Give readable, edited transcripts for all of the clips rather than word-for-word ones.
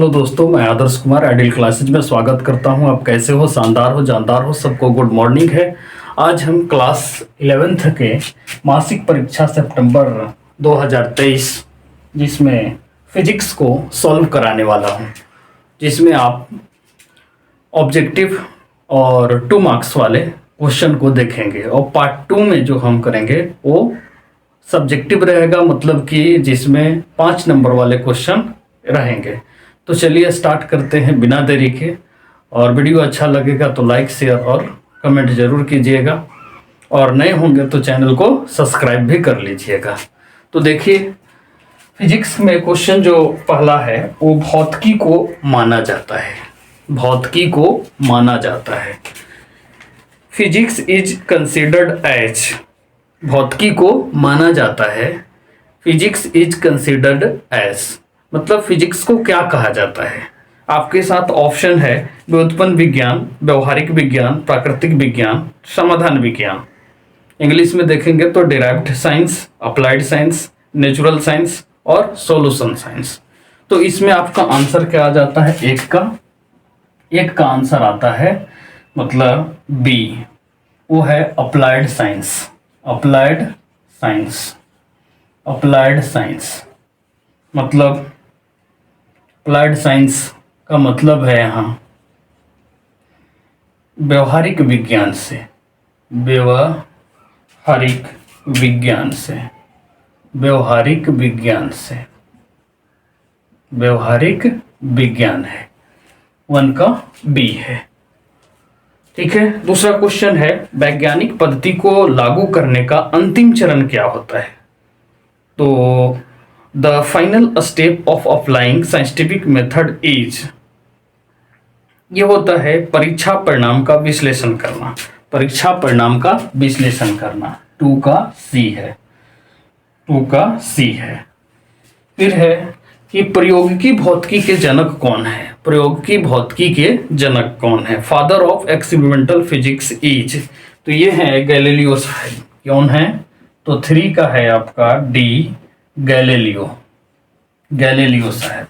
Hello दोस्तों, मैं Adarsh Kumar ideal classes में स्वागत करता हूं। आप कैसे हो? शानदार हो, जानदार हो, सबको गुड मॉर्निंग है। आज हम क्लास 11th के मासिक परीक्षा सितंबर 2023 जिसमें फिजिक्स को सॉल्व कराने वाला हूं, जिसमें आप ऑब्जेक्टिव और 2 मार्क्स वाले क्वेश्चन को देखेंगे। और पार्ट 2 में जो हम करेंगे वो सब्जेक्टिव रहेगा, मतलब कि जिसमें 5 नंबर वाले क्वेश्चन रहेंगे। तो चलिए स्टार्ट करते हैं बिना देरी के। और वीडियो अच्छा लगेगा तो लाइक, शेयर और कमेंट जरूर कीजिएगा, और नए होंगे तो चैनल को सब्सक्राइब भी कर लीजिएगा। तो देखिए, फिजिक्स में क्वेश्चन जो पहला है वो भौतिकी को माना जाता है। भौतिकी को माना जाता है। फिजिक्स इज कंसिडर्ड एज, भौतिकी को माना जाता है। फिजिक्स इज कंसिडर्ड एज मतलब फिजिक्स को क्या कहा जाता है। आपके साथ ऑप्शन है व्युत्पन्न विज्ञान, व्यवहारिक विज्ञान, प्राकृतिक विज्ञान, समाधान विज्ञान। इंग्लिश में देखेंगे तो derived science, applied science, natural science और सॉल्यूशन साइंस। तो इसमें आपका आंसर क्या आ जाता है? एक का आंसर आता है मतलब बी, वो है applied science. Applied science, applied science मतलब अप्लाइड साइंस का मतलब है यहाँ व्यवहारिक विज्ञान से, व्यवहारिक विज्ञान से, व्यवहारिक विज्ञान से, व्यवहारिक विज्ञान है। 1 का बी है। ठीक है। दूसरा क्वेश्चन है वैज्ञानिक पद्धति को लागू करने का अंतिम चरण क्या होता है? तो the final step of applying scientific method is, ये होता है परीक्षा परिणाम का विश्लेषण करना। परीक्षा परिणाम का विश्लेषण करना। 2 का सी है। 2 का सी है। फिर है कि प्रयोगिकी भौतिकी के जनक कौन है? प्रयोगिकी भौतिकी के जनक कौन है? Father of experimental physics is, तो ये है गैलीलियो साहब। कौन है? तो 3 का है आपका डी, गैलीलियो, गैलीलियो साहब।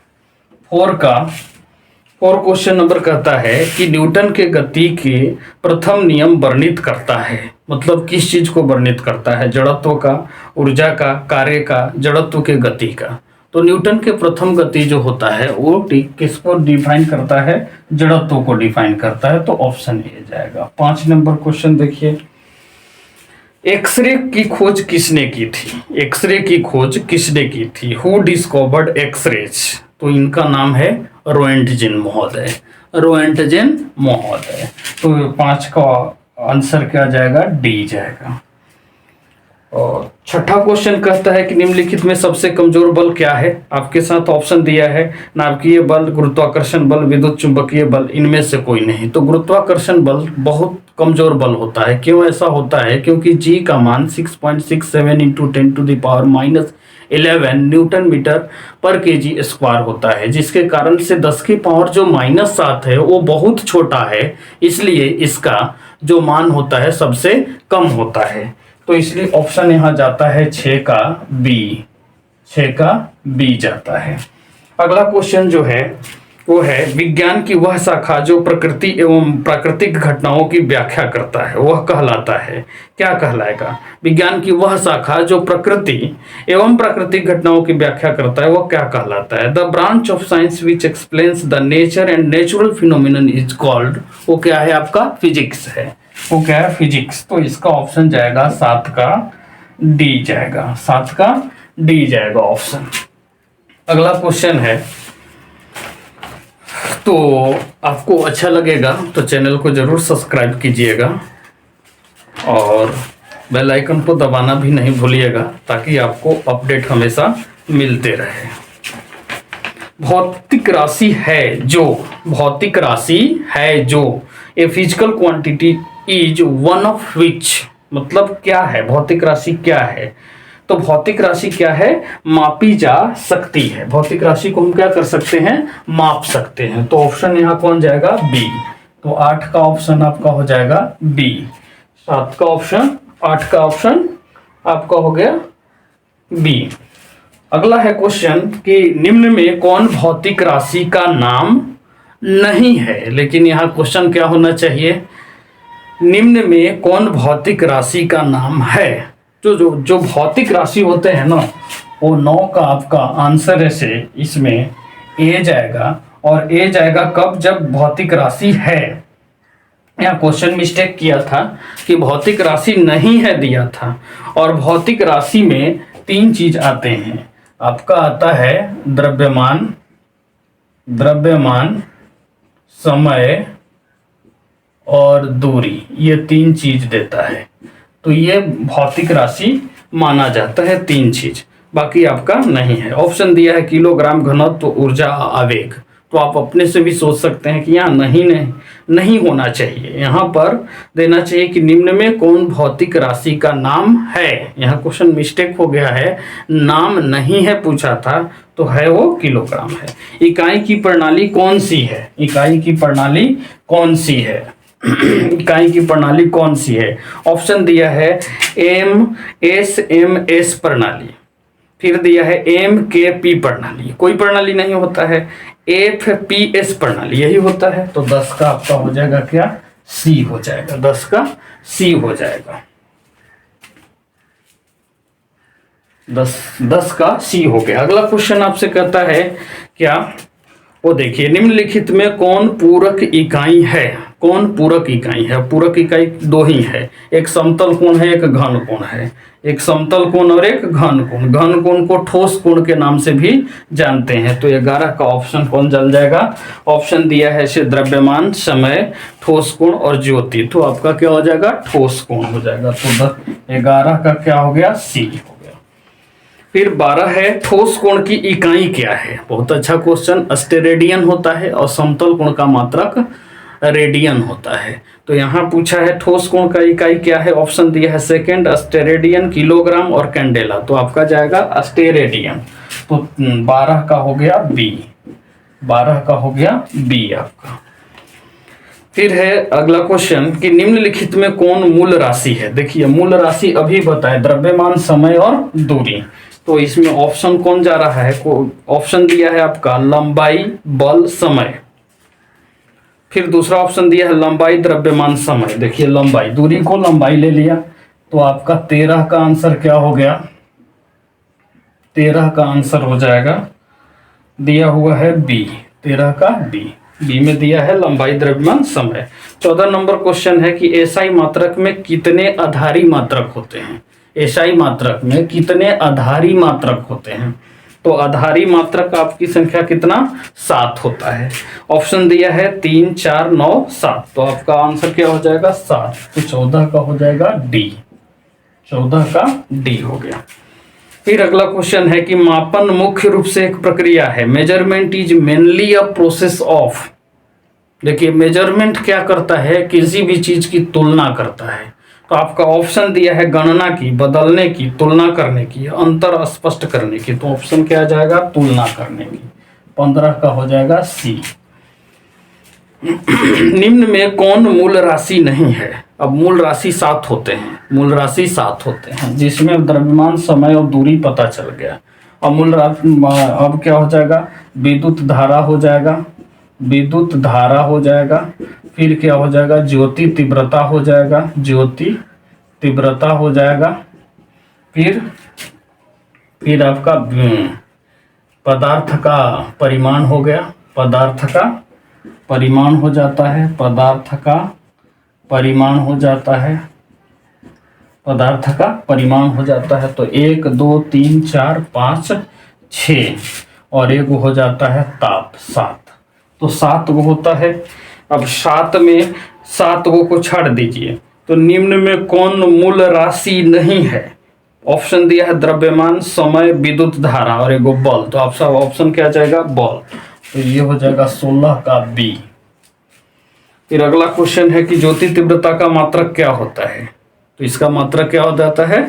4 क्वेश्चन नंबर कहता है कि न्यूटन के गति के प्रथम नियम वर्णित करता है। मतलब किस चीज को वर्णित करता है? जड़त्व का, ऊर्जा का, कार्य का, जड़त्व के गति का। तो न्यूटन के प्रथम गति जो होता है वो किसको डिफाइन करता है? जड़त्व को डिफाइन करता है। तो ऑप्शन ए जाएगा। 5 नंबर क्वेश्चन देखिए, एक्सरे की खोज किसने की थी? एक्सरे की खोज किसने की थी? Who discovered X-rays? तो इनका नाम है रोएंटजेन महोदय, रोएंटजेन महोदय। तो 5 का आंसर क्या जाएगा? डी जाएगा। और छठा क्वेश्चन कहता है कि निम्नलिखित में सबसे कमजोर बल क्या है? आपके साथ ऑप्शन दिया है नाभिकीय बल, गुरुत्वाकर्षण बल, विद्युत चुंबकीय बल। इनमें से कोई नहीं। तो गुरुत्वाकर्षण बल बहुत कमजोर बल होता है। क्यों ऐसा होता है? क्योंकि जी का मान 6.67 इंटू 10⁻11 न्यूटन मीटर पर केजी स्क्वायर होता है, जिसके कारण से 10 की पावर जो -7 है वो बहुत छोटा है। इसलिए इसका जो मान होता है सबसे कम होता है। तो इसलिए ऑप्शन यहाँ जाता है 6 का बी, 6 का बी जाता है। अगला क्वेश्चन जो है वो है विज्ञान की वह शाखा जो प्रकृति एवं प्राकृतिक घटनाओं की व्याख्या करता है, वह कहलाता है, क्या कहलाएगा? विज्ञान की वह शाखा जो प्रकृति एवं प्राकृतिक घटनाओं की व्याख्या करता है वह क्या कहलाता है? The branch of science which explains the nature and natural phenomenon is called, वो क्या है आपका? फिजिक्स है। वो क्या है? फिजिक्स। तो इसका ऑप्शन जाएगा 7 का डी जाएगा। 7 का डी जाएगा ऑप्शन। अगला क्वेश्चन है, तो आपको अच्छा लगेगा तो चैनल को जरूर सब्सक्राइब कीजिएगा और बेल आइकन को दबाना भी नहीं भूलिएगा, ताकि आपको अपडेट हमेशा मिलते रहे। भौतिक राशि है जो, भौतिक राशि है जो, a physical quantity is one of which, मतलब क्या है? भौतिक राशि क्या है? तो भौतिक राशि क्या है? मापी जा सकती है। भौतिक राशि को हम क्या कर सकते हैं? माप सकते हैं। तो ऑप्शन यहाँ कौन जाएगा? बी। तो 8 का ऑप्शन आपका हो जाएगा बी। 7 का ऑप्शन, 8 का ऑप्शन आपका हो गया बी। अगला है क्वेश्चन कि निम्न में कौन भौतिक राशि का नाम नहीं है। लेकिन यहाँ क्वेश्चन क्या होना चाहिए, निम्न में कौन भौतिक राशि का नाम है। जो जो जो भौतिक राशि होते हैं ना, वो 9 का आपका आंसर है से इसमें ए जाएगा। और ए जाएगा कब, जब भौतिक राशि है। यहाँ क्वेश्चन मिस्टेक किया था कि भौतिक राशि नहीं है दिया था। और भौतिक राशि में 3 चीज आते हैं। आपका आता है द्रव्यमान, समय और दूरी, ये 3 चीज देता है। तो ये भौतिक राशि माना जाता है 3 चीज, बाकी आपका नहीं है। ऑप्शन दिया है किलोग्राम, घनत्व, ऊर्जा, आवेग। तो आप अपने से भी सोच सकते हैं कि यहाँ नहीं होना चाहिए। यहाँ पर देना चाहिए कि निम्न में कौन भौतिक राशि का नाम है। यहाँ क्वेश्चन मिस्टेक हो गया है, नाम नहीं है पूछा था, तो है वो किलोग्राम है। इकाई की प्रणाली कौन सी है, इकाई की प्रणाली कौन सी है, इकाई की प्रणाली कौन सी है। ऑप्शन दिया है MS प्रणाली, फिर दिया है MKP प्रणाली, कोई प्रणाली नहीं होता है, FPS प्रणाली यही होता है। तो 10 का आपका हो जाएगा क्या, C हो जाएगा, 10 का C हो जाएगा, 10 का C हो गया। अगला क्वेश्चन आपसे कहता है क्या, वो देखिए, निम्नलिखित में कौन पूरक इकाई है, कौन पूरक इकाई है। पूरक इकाई 2 ही है, एक समतल कोण है, एक घन कोण है। एक समतल कोण और एक घन कोण। घन कोण को ठोस कोण के नाम से भी जानते हैं। तो 11 का ऑप्शन कौन जल जाएगा। ऑप्शन दिया है से द्रव्यमान, समय, ठोस कोण और ज्योति। तो आपका क्या हो जाएगा, ठोस कोण हो जाएगा। तो 11 का क्या हो गया, C हो गया। फिर 12 है, ठोस कोण की इकाई क्या है। बहुत अच्छा क्वेश्चन, स्टेरेडियन होता है और समतल कोण का मात्रक रेडियन होता है। तो यहाँ पूछा है ठोस कोण का इकाई क्या है। ऑप्शन दिया है सेकंड, स्टेरेडियन, किलोग्राम और कैंडेला। तो आपका जाएगा स्टेरेडियन। तो 12 का हो गया B, 12 का हो गया B आपका। फिर है अगला क्वेश्चन कि निम्नलिखित में कौन मूल राशि है। देखिए मूल राशि अभी बताए, द्रव्यमान, समय और दूरी। तो इसमें ऑप्शन कौन जा रहा है, ऑप्शन दिया है आपका लंबाई, बल, समय। फिर दूसरा ऑप्शन दिया है लंबाई, द्रव्यमान, समय। देखिए लंबाई, दूरी को लंबाई ले लिया। तो आपका 13 का आंसर क्या हो गया, 13 का आंसर हो जाएगा, दिया हुआ है B, 13 का B में दिया है लंबाई, द्रव्यमान, समय। 14 नंबर क्वेश्चन है कि एसआई मात्रक में कितने आधारी मात्रक होते हैं। एसआई मात्रक में कितने आधारी मात्रक होते हैं। तो आधारी मात्रक आपकी संख्या कितना, 7 होता है। ऑप्शन दिया है 3, 4, 9, 7। तो आपका आंसर क्या हो जाएगा, 7। तो 14 का हो जाएगा D, 14 का D हो गया। फिर अगला क्वेश्चन है कि मापन मुख्य रूप से एक प्रक्रिया है। Measurement is mainly a process of. देखिए मेजरमेंट क्या करता है, किसी भी चीज की तुलना करता है। तो आपका ऑप्शन दिया है गणना की, बदलने की, तुलना करने की, अंतर स्पष्ट करने की। तो ऑप्शन क्या आ जाएगा, तुलना करने की। 15 का हो जाएगा C। निम्न में कौन मूल राशि नहीं है। अब मूल राशि 7 होते हैं, मूल राशि 7 होते हैं, जिसमें द्रव्यमान, समय और दूरी पता चल गया। अब मूल राशि अब क्या हो जाएगा, विद्युत धारा हो जाएगा, विद्युत धारा हो जाएगा। फिर क्या हो जाएगा, ज्योति तीव्रता हो जाएगा, ज्योति तीव्रता हो जाएगा। फिर आपका पदार्थ का परिमाण हो गया, पदार्थ का परिमाण हो जाता है, पदार्थ का परिमाण हो जाता है, पदार्थ का परिमाण हो जाता है। तो 1, 2, 3, 4, 5, 6 और एक हो जाता है ताप, 7। तो 7 वो होता है। अब 7 में 7 को छाड़ दीजिए। तो निम्न में कौन मूल राशि नहीं है। ऑप्शन दिया है द्रव्यमान, समय, विद्युत धारा और एक बल। तो आपका ऑप्शन क्या जाएगा, बल। तो ये हो जाएगा 16 का B। फिर अगला क्वेश्चन है कि ज्योति तीव्रता का मात्रक क्या होता है। तो इसका मात्रक क्या हो जाता है।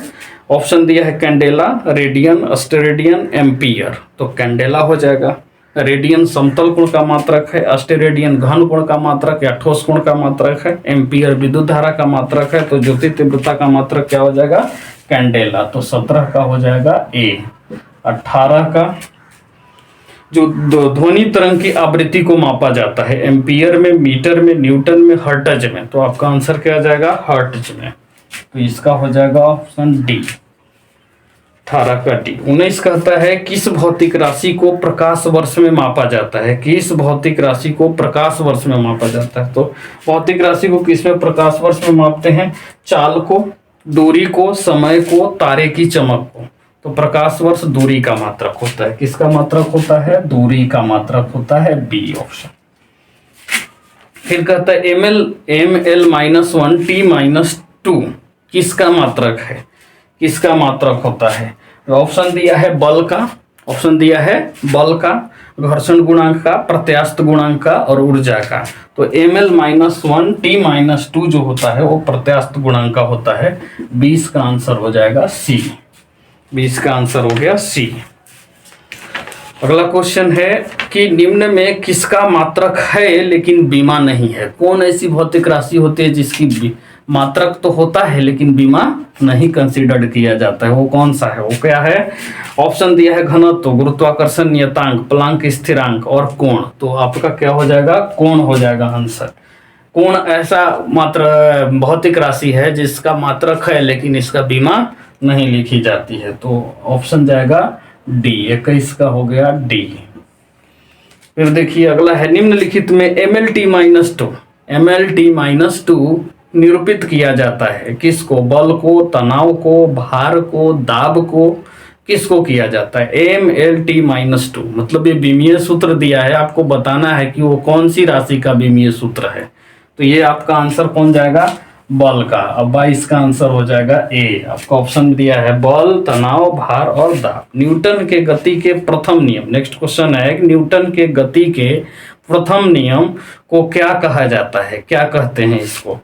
ऑप्शन दिया है कैंडेला, रेडियन, स्टेरेडियन, एम्पियर। तो कैंडेला हो जाएगा। रेडियन समतल कोण का मात्रक है, स्टेरेडियन घन कोण का मात्रक या ठोस कोण का मात्रक है, एम्पियर विद्युत धारा का मात्रक है। तो ज्योति तीव्रता का मात्रक क्या हो जाएगा, कैंडेला। तो 17 का हो जाएगा A। 18 का जो ध्वनि तरंग की आवृत्ति को मापा जाता है एम्पियर में, मीटर में, न्यूटन में, हर्ट्ज में, तो आपका आंसर क्या आ जाएगा? हर्ट्ज में। तो इसका हो जाएगा ऑप्शन डी, 18 का डी। 19 कहता है किस भौतिक राशि को प्रकाश वर्ष में मापा जाता है? किस भौतिक राशि को प्रकाश वर्ष में मापा जाता है? तो भौतिक राशि को किस में प्रकाश वर्ष में मापते हैं? चाल को, दूरी को, समय को, तारे की चमक को। तो प्रकाश वर्ष दूरी का मात्रक होता है। किसका मात्रक होता है? दूरी का मात्रक होता है, बी ऑप्शन। फिर कहता है ml-1 t-2 किसका मात्रक है? किसका मात्रक होता है? ऑप्शन दिया है बल का, ऑप्शन दिया है बल का, घर्षण गुणांक का, प्रत्यास्थ गुणांक का और ऊर्जा का। तो ml-1 t-2 जो होता है वो प्रत्यास्थ गुणांक का होता है। 20 का आंसर हो जाएगा सी। 20 का आंसर हो गया सी। अगला क्वेश्चन है कि निम्न में किसका मात्रक है लेकिन बीमा नहीं है? कौन ऐसी भौतिक राशि होती है जिसकी मात्रक तो होता है लेकिन बीमा नहीं कंसीडर्ड किया जाता है? वो कौन सा है? वो क्या है? ऑप्शन दिया है घनत्व, गुरुत्वाकर्षण नियतांक, प्लांक स्थिरांक और कोण। तो आपका क्या हो जाएगा? कोण हो जाएगा आंसर। कोण ऐसा मात्र भौतिक राशि है जिसका मात्रक है लेकिन इसका बीमा नहीं लिखी जाती है। तो ऑप्शन जाएगा डी, 21 का हो गया डी। फिर देखिए अगला है निम्नलिखित में mlt-2 निरूपित किया जाता है किसको? बल को, तनाव को, भार को, दाब को, किसको किया जाता है? mlt-2 मतलब ये विमीय सूत्र दिया है, आपको बताना है कि वो कौन सी राशि का विमीय सूत्र है। तो ये आपका आंसर कौन जाएगा? बल का। अब 22 का आंसर हो जाएगा ए। आपका ऑप्शन दिया है बल, तनाव, भार और दाब। न्यूटन के गति के प्रथम नियम, नेक्स्ट क्वेश्चन है न्यूटन के गति के प्रथम नियम को क्या कहा जाता है? क्या कहते हैं इसको?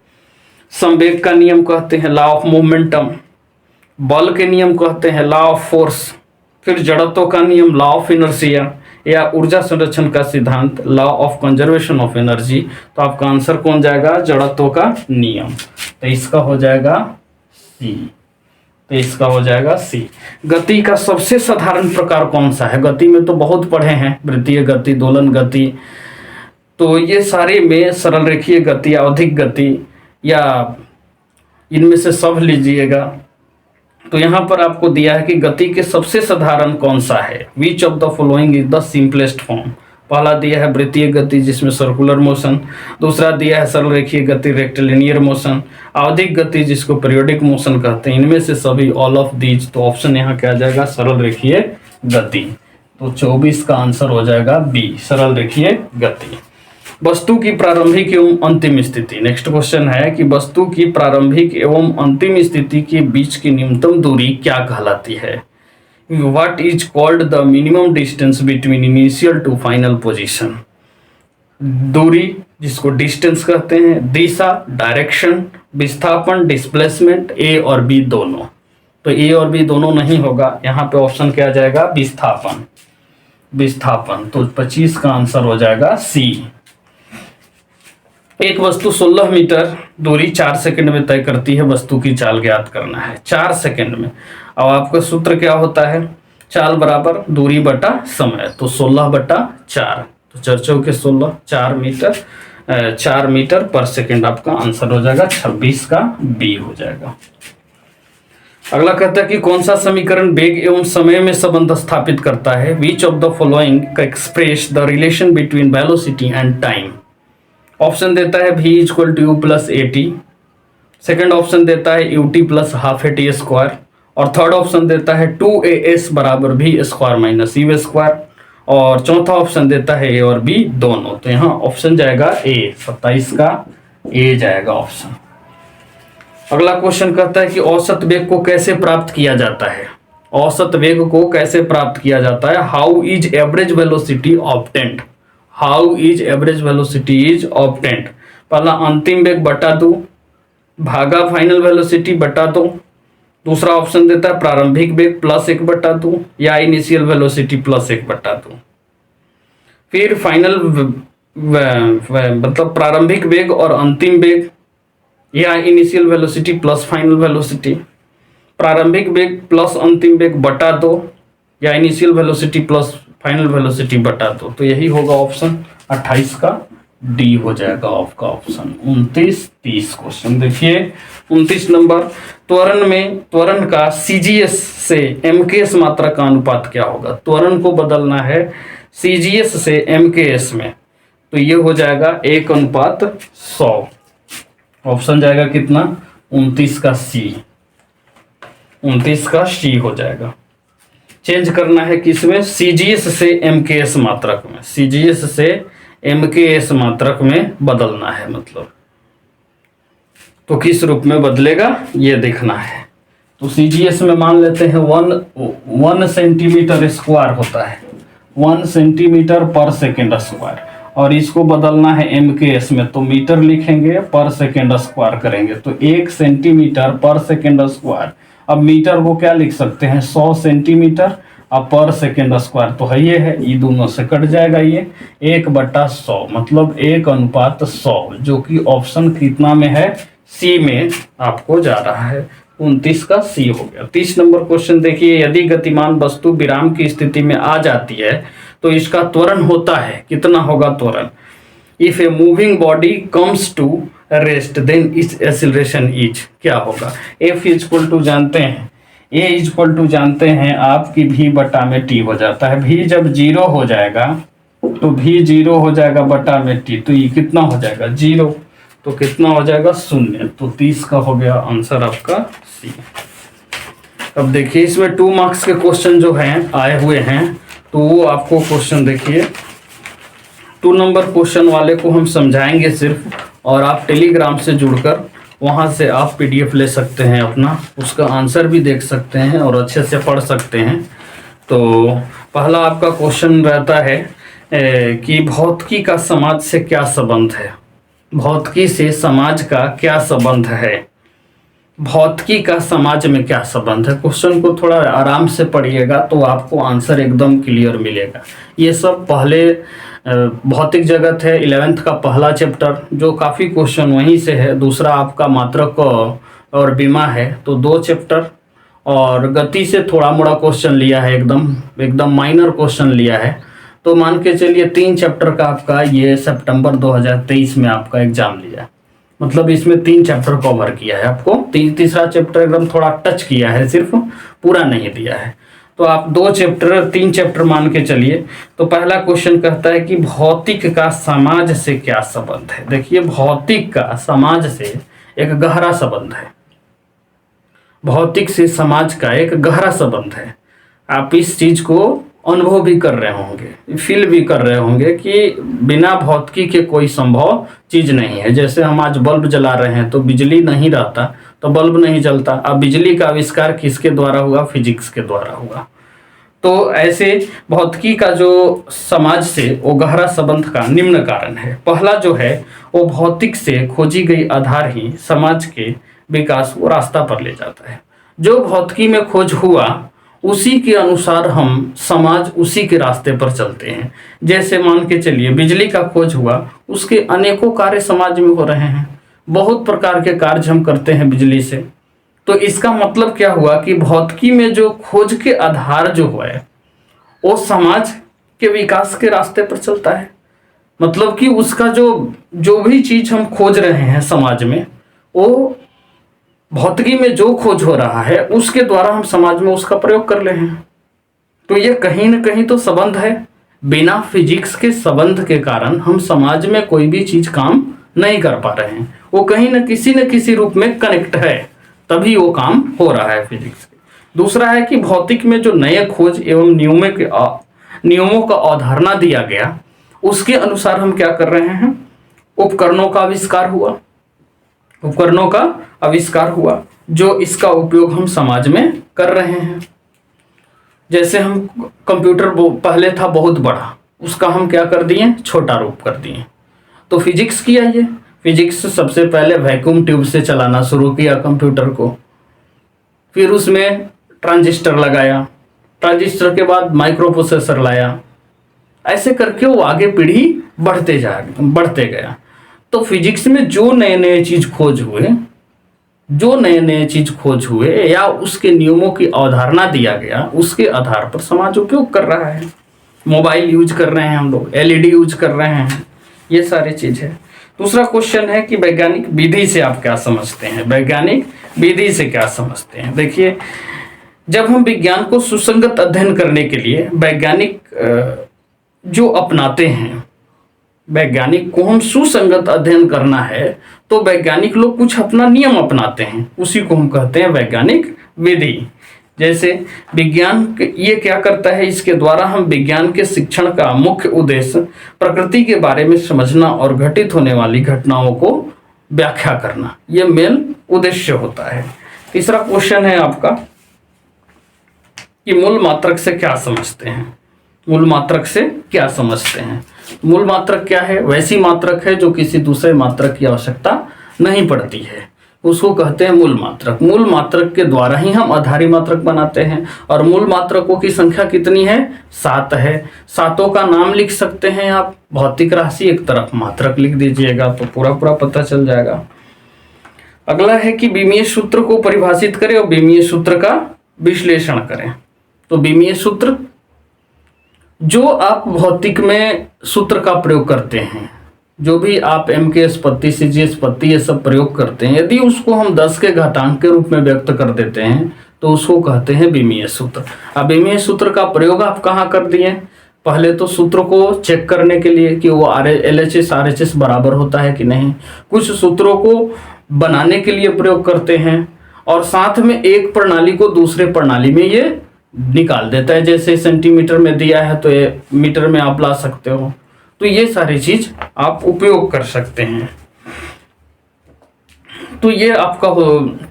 संवेग का नियम कहते हैं, लॉ ऑफ मोमेंटम। बल के नियम कहते हैं, लॉ ऑफ फोर्स। फिर जड़त्व का नियम, लॉ ऑफ इनर्शिया, या ऊर्जा संरक्षण का सिद्धांत, law of conservation of energy. तो आपका आंसर कौन जाएगा? जड़त्व का नियम। तो इसका हो जाएगा सी। तो इसका हो जाएगा सी। गति का सबसे साधारण प्रकार कौन सा है? गति में तो बहुत पढ़े हैं, वृत्तीय गति, दोलन गति, तो ये सारे में सरल रेखीय गति, आवधिक गति, या इनमें से सब लीजिएगा। तो यहाँ पर आपको दिया है कि गति के सबसे साधारण कौन सा है? Which of the following is the simplest form? पहला दिया है वृत्तीय गति जिसमें सर्कुलर मोशन, दूसरा दिया है सरल रेखीय गति रेक्टिलिनियर मोशन, आवधिक गति जिसको पीरियोडिक मोशन कहते हैं। इनमें से सभी ऑल ऑफ दीज। तो ऑप्शन यहाँ क्या आ जाएगा? सरल रेखीय गति। तो 24 का आंसर हो जाएगा बी, सरल रेखीय गति। वस्तु की प्रारंभिक एवं अंतिम स्थिति, नेक्स्ट क्वेश्चन है कि वस्तु की प्रारंभिक एवं अंतिम स्थिति के बीच की न्यूनतम दूरी क्या कहलाती है? What is called the minimum distance between initial to final position? दूरी जिसको डिस्टेंस कहते हैं, दिशा, डायरेक्शन, विस्थापन, डिस्प्लेसमेंट, ए और बी दोनों। तो ए और बी दोनों नहीं होगा, यहाँ पे ऑप्शन क्या आ जाएगा? विस्थापन। विस्थापन। तो 25 का आंसर हो जाएगा सी। एक वस्तु 16 मीटर दूरी 4 सेकंड में तय करती है, वस्तु की चाल ज्ञात करना है 4 सेकंड में। अब आपका सूत्र क्या होता है? चाल बराबर दूरी बटा समय। तो 16/4, तो 4 चौके 16, 4 मीटर पर सेकंड आपका आंसर हो जाएगा। 26 का बी हो जाएगा। अगला कहता है कि कौन सा समीकरण वेग एवं समय में संबंध स्थापित करता है? Which of the following express the relation between velocity and time? Option देता है v = u + at, second option देता है ut + ½ और थर्ड ऑप्शन देता है 2as = v² - u², और चौथा ऑप्शन देता है ए और बी दोनों। तो यहाँ ऑप्शन जाएगा ए, 27 का ए जाएगा ऑप्शन। अगला क्वेश्चन कहता है कि औसत वेग को कैसे प्राप्त किया जाता है? औसत वेग को कैसे प्राप्त किया जाता है? How is average velocity obtained? How is average velocity is obtained? पहला अंतिम वेग बटा 2 भागा फाइनल वेलोसिटी बटा 2। दूसरा ऑप्शन देता है प्रारंभिक वेग प्लस 1/2 या इनिशियल वेलोसिटी प्लस 1/2। फिर फाइनल मतलब प्रारंभिक वेग और अंतिम वेग या initial velocity plus final velocity, प्रारंभिक वेग प्लस अंतिम वेग बटा 2 या initial velocity plus final velocity बटा दो, तो यही होगा ऑप्शन 28 का डी हो जाएगा आपका ऑप्शन 29 30 क्वेश्चन। देखिए 29 नंबर, त्वरण का सीजीएस से एमकेएस मात्रा का अनुपात क्या होगा। त्वरण को बदलना है सीजीएस से एमकेएस में, तो ये हो जाएगा 1:100। ऑप्शन जाएगा कितना 29 का सी, 29 का सी हो जाएगा। चेंज करना है किसमें, सीजीएस से एमकेएस मात्रक में, सीजीएस से एमकेएस मात्रक में बदलना है, मतलब तो किस रूप में बदलेगा ये देखना है। तो सीजीएस में मान लेते हैं 1 सेंटीमीटर स्क्वायर होता है, 1 सेंटीमीटर पर सेकेंड स्क्वायर, और इसको बदलना है एमकेएस में, तो मीटर लिखेंगे पर सेकेंड स्क्वायर करेंगे, तो 1 सेंटीमीटर पर सेकेंड स्क्वायर। अब मीटर को क्या लिख सकते हैं 100 सेंटीमीटर, अब पर सेकेंड स्क्वायर तो है ये दोनों से कट जाएगा, ये 1/100 मतलब 1:100, जो कि ऑप्शन कितना में है, सी में आपको जा रहा है। 29 का सी हो गया। 30 नंबर क्वेश्चन देखिए, यदि गतिमान वस्तु विराम की स्थिति में आ जाती है तो इसका त्वरण होता है, कितना होगा त्वरण। If a moving body comes to rest then its acceleration is, क्या होगा। एफ इक्वल टू जानते हैं, ए इक्वल टू जानते हैं आपकी भी बटा में टी हो जाता है। भी जब 0 हो जाएगा तो भी 0 हो जाएगा बटा में टी, तो ये कितना हो जाएगा 0, तो कितना हो जाएगा 0। तो 30 का हो गया आंसर आपका सी। अब देखिए इसमें 2 मार्क्स के क्वेश्चन जो हैं आए हुए हैं, तो वो आपको क्वेश्चन देखिए 2 नंबर क्वेश्चन वाले को हम समझाएंगे सिर्फ, और आप टेलीग्राम से जुड़कर वहाँ से आप पीडीएफ ले सकते हैं अपना, उसका आंसर भी देख सकते हैं और अच्छे से पढ़ सकते हैं। तो पहला आपका क्वेश्चन रहता है कि भौतिकी का समाज से क्या संबंध है। भौतिकी से समाज का क्या संबंध है, भौतिकी का समाज में क्या संबंध है। क्वेश्चन को थोड़ा आराम से पढ़िएगा तो आपको आंसर एकदम क्लियर मिलेगा। ये सब पहले भौतिक जगत है 11th का पहला चैप्टर, जो काफ़ी क्वेश्चन वहीं से है। दूसरा आपका मात्रक और बीमा है, तो 2 चैप्टर, और गति से थोड़ा मोड़ा क्वेश्चन लिया है, एकदम माइनर क्वेश्चन लिया है। तो मान के चलिए 3 चैप्टर का आपका ये सितंबर 2023 में आपका एग्जाम लिया है, मतलब इसमें 3 चैप्टर कवर किया है आपको। तीसरा चैप्टर एकदम थोड़ा टच किया है, सिर्फ पूरा नहीं दिया है। तो आप 3 चैप्टर मान के चलिए। तो पहला क्वेश्चन कहता है कि भौतिक का समाज से क्या संबंध है। देखिए भौतिक का समाज से एक गहरा संबंध है, भौतिक से समाज का एक गहरा संबंध है। आप इस चीज को अनुभव भी कर रहे होंगे, फील भी कर रहे होंगे कि बिना भौतिकी के कोई संभव चीज नहीं है। जैसे हम आज बल्ब जला रहे हैं तो बिजली नहीं रहता तो बल्ब नहीं जलता। अब बिजली का आविष्कार किसके द्वारा हुआ, फिजिक्स के द्वारा हुआ। तो ऐसे भौतिकी का जो समाज से वो गहरा संबंध का निम्न कारण है। पहला जो है वो भौतिक से खोजी गई आधार ही समाज के विकास को रास्ता पर ले जाता है। जो भौतिकी में खोज हुआ उसी के अनुसार हम समाज उसी के रास्ते पर चलते हैं। जैसे मान के चलिए बिजली का खोज हुआ, उसके अनेकों कार्य समाज में हो रहे हैं, बहुत प्रकार के कार्य हम करते हैं बिजली से। तो इसका मतलब क्या हुआ कि भौतिकी में जो खोज के आधार जो है वो समाज के विकास के रास्ते पर चलता है। मतलब कि उसका जो भी चीज हम खोज रहे हैं समाज में, वो भौतिकी में जो खोज हो रहा है उसके द्वारा हम समाज में उसका प्रयोग कर रहे हैं। तो ये कहीं ना कहीं तो संबंध है। बिना फिजिक्स के संबंध के कारण हम समाज में कोई भी चीज काम नहीं कर पा रहे हैं। वो कहीं न किसी रूप में कनेक्ट है, तभी वो काम हो रहा है फिजिक्स के। दूसरा है कि भौतिक में जो नए खोज एवं नियमों का अवधारणा दिया गया, उसके अनुसार हम क्या कर रहे हैं, उपकरणों का आविष्कार हुआ जो इसका उपयोग हम समाज में कर रहे हैं। जैसे हम कंप्यूटर पहले था बहुत बड़ा, उसका हम क्या कर दिए, छोटा रूप कर दिए। तो फिजिक्स किया ये, फिजिक्स सबसे पहले वैक्यूम ट्यूब से चलाना शुरू किया कंप्यूटर को, फिर उसमें ट्रांजिस्टर लगाया, ट्रांजिस्टर के बाद माइक्रो प्रोसेसर लाया, ऐसे करके वो आगे पीढ़ी बढ़ते गया। तो फिजिक्स में जो नए नए चीज खोज हुए जो नए नए चीज खोज हुए या उसके नियमों की अवधारणा दिया गया, उसके आधार पर समाज उपयोग कर रहा है। मोबाइल यूज कर रहे हैं हम लोग, एलईडी यूज कर रहे हैं, ये सारी चीज है। दूसरा क्वेश्चन है कि वैज्ञानिक विधि से आप क्या समझते हैं? वैज्ञानिक विधि से क्या समझते हैं? देखिए, जब हम विज्ञान को सुसंगत अध्ययन करने के लिए वैज्ञानिक जो अपनाते हैं, वैज्ञानिक को हम सुसंगत अध्ययन करना है तो वैज्ञानिक लोग कुछ अपना नियम अपनाते हैं, उसी को हम कहते हैं वैज्ञानिक विधि। जैसे विज्ञान ये क्या करता है, इसके द्वारा हम विज्ञान के शिक्षण का मुख्य उद्देश्य प्रकृति के बारे में समझना और घटित होने वाली घटनाओं को व्याख्या करना, ये मेन उद्देश्य होता है। तीसरा क्वेश्चन है आपका कि मूल मात्रक से क्या समझते हैं? मूल मात्रक से क्या समझते हैं? मूल मात्रक क्या है? वैसी मात्रक है जो किसी दूसरे मात्रक की आवश्यकता नहीं पड़ती है, उसको कहते हैं मूल मात्रक। मूल मात्रक के द्वारा ही हम आधारी मात्रक बनाते हैं। और मूल मात्रकों की संख्या कितनी है? 7 है। सातों का नाम लिख सकते हैं आप, भौतिक राशि एक तरफ मात्रक लिख दीजिएगा तो पूरा पूरा पता चल जाएगा। अगला है कि बीमीय सूत्र को परिभाषित करें और बीमीय सूत्र का विश्लेषण करें। तो बीमीय सूत्र, जो आप भौतिक में सूत्र का प्रयोग करते हैं, जो भी आप m की उत्पत्ति, सी जी उत्पत्ति, ये सब प्रयोग करते हैं, यदि उसको हम 10 के घातांक के रूप में व्यक्त कर देते हैं तो उसको कहते हैं बीमीय सूत्र। अब बीमीय सूत्र का प्रयोग आप कहाँ कर दिए? पहले तो सूत्र को चेक करने के लिए कि वो LHS RHS बराबर होता है कि नहीं, कुछ सूत्रों को बनाने के लिए प्रयोग करते हैं, और साथ में एक प्रणाली को दूसरे प्रणाली में ये निकाल देता है। जैसे सेंटीमीटर में दिया है तो ये मीटर में आप ला सकते हो। तो ये सारी चीज आप उपयोग कर सकते हैं। तो ये आपका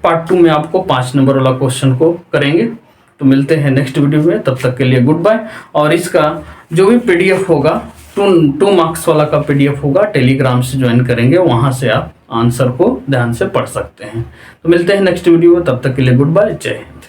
पार्ट 2 में आपको 5 नंबर वाला क्वेश्चन को करेंगे। तो मिलते हैं नेक्स्ट वीडियो में, तब तक के लिए गुड बाय। और इसका जो भी PDF होगा, 2 मार्क्स वाला का PDF होगा, टेलीग्राम से ज्वाइन करेंगे, वहां से आप आंसर को ध्यान से पढ़ सकते हैं। तो मिलते हैं नेक्स्ट वीडियो में, तब तक के लिए गुड बाय, जय हिंद।